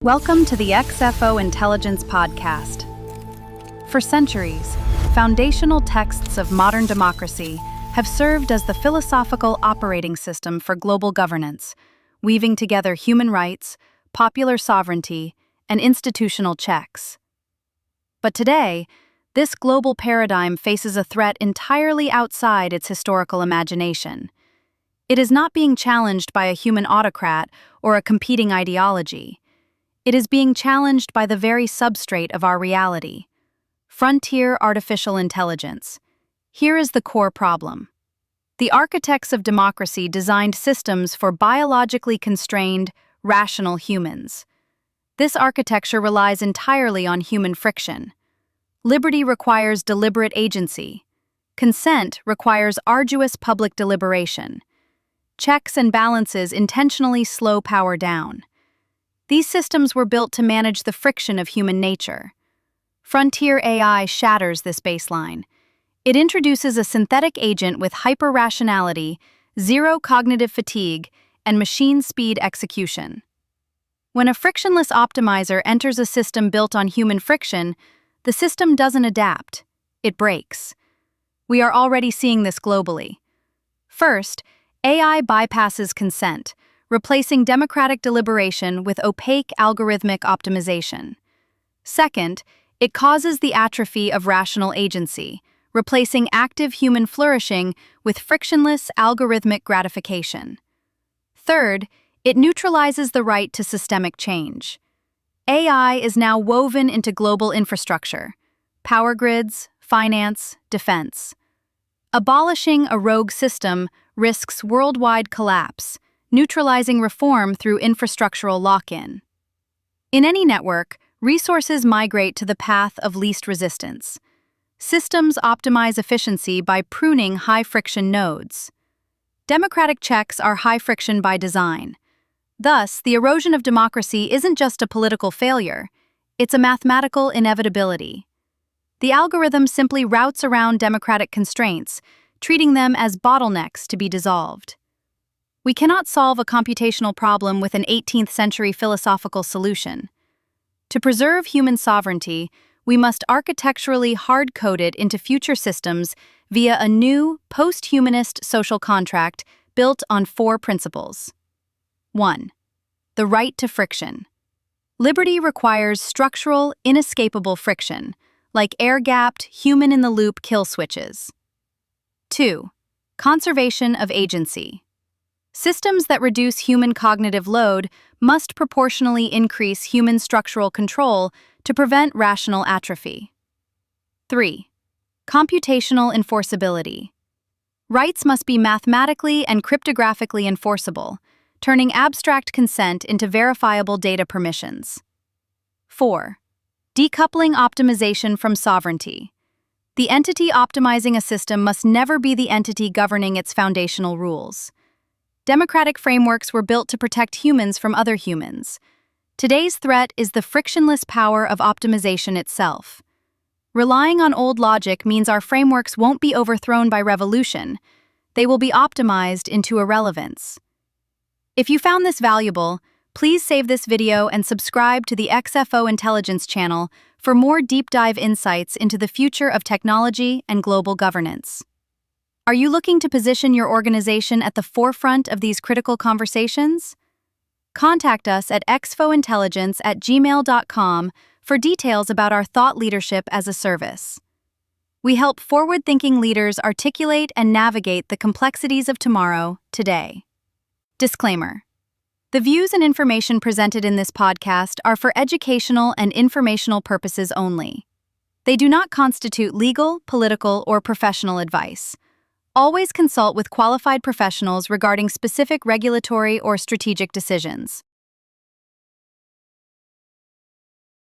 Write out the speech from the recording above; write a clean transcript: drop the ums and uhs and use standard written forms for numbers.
Welcome to the XFO Intelligence Podcast. For centuries, foundational texts of modern democracy have served as the philosophical operating system for global governance, weaving together human rights, popular sovereignty, and institutional checks. But today, this global paradigm faces a threat entirely outside its historical imagination. It is not being challenged by a human autocrat or a competing ideology. It is being challenged by the very substrate of our reality: frontier artificial intelligence. Here is the core problem. The architects of democracy designed systems for biologically constrained, rational humans. This architecture relies entirely on human friction. Liberty requires deliberate agency. Consent requires arduous public deliberation. Checks and balances intentionally slow power down. These systems were built to manage the friction of human nature. Frontier AI shatters this baseline. It introduces a synthetic agent with hyper-rationality, zero cognitive fatigue, and machine-speed execution. When a frictionless optimizer enters a system built on human friction, the system doesn't adapt. It breaks. We are already seeing this globally. First, AI bypasses consent, replacing democratic deliberation with opaque algorithmic optimization. Second, it causes the atrophy of rational agency, replacing active human flourishing with frictionless algorithmic gratification. Third, it neutralizes the right to systemic change. AI is now woven into global infrastructure: power grids, finance, defense. Abolishing a rogue system risks worldwide collapse, neutralizing reform through infrastructural lock-in. In any network, resources migrate to the path of least resistance. Systems optimize efficiency by pruning high-friction nodes. Democratic checks are high-friction by design. Thus, the erosion of democracy isn't just a political failure, it's a mathematical inevitability. The algorithm simply routes around democratic constraints, treating them as bottlenecks to be dissolved. We cannot solve a computational problem with an 18th century philosophical solution. To preserve human sovereignty, we must architecturally hard-code it into future systems via a new, post-humanist social contract built on 4 principles. 1. The right to friction. Liberty requires structural, inescapable friction, like air-gapped, human-in-the-loop kill switches. 2. Conservation of agency. Systems that reduce human cognitive load must proportionally increase human structural control to prevent rational atrophy. 3. Computational enforceability. Rights must be mathematically and cryptographically enforceable, turning abstract consent into verifiable data permissions. 4. Decoupling optimization from sovereignty. The entity optimizing a system must never be the entity governing its foundational rules. Democratic frameworks were built to protect humans from other humans. Today's threat is the frictionless power of optimization itself. Relying on old logic means our frameworks won't be overthrown by revolution. They will be optimized into irrelevance. If you found this valuable, please save this video and subscribe to the XFO Intelligence channel for more deep-dive insights into the future of technology and global governance. Are you looking to position your organization at the forefront of these critical conversations? Contact us at xfointelligence@gmail.com for details about our thought leadership as a service. We help forward-thinking leaders articulate and navigate the complexities of tomorrow, today. Disclaimer: the views and information presented in this podcast are for educational and informational purposes only. They do not constitute legal, political, or professional advice. Always consult with qualified professionals regarding specific regulatory or strategic decisions.